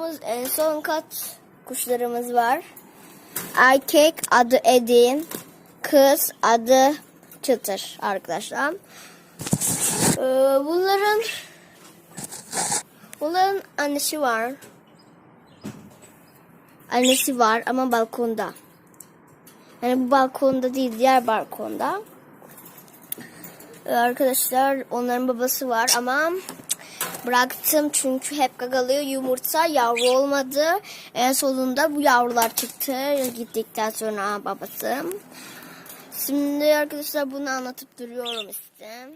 uçurduğumuz en son kat kuşlarımız var. Erkek adı Edin, kız adı Çıtır arkadaşlar. Bunların annesi var. Annesi var ama balkonda. Yani bu balkonda değil, diğer balkonda. Arkadaşlar onların babası var ama bıraktım çünkü hep gagalıyor. Yumurta yavru olmadı. En sonunda bu yavrular çıktı. Gittikten sonra babası. Şimdi arkadaşlar bunu anlatıp duruyorum işte.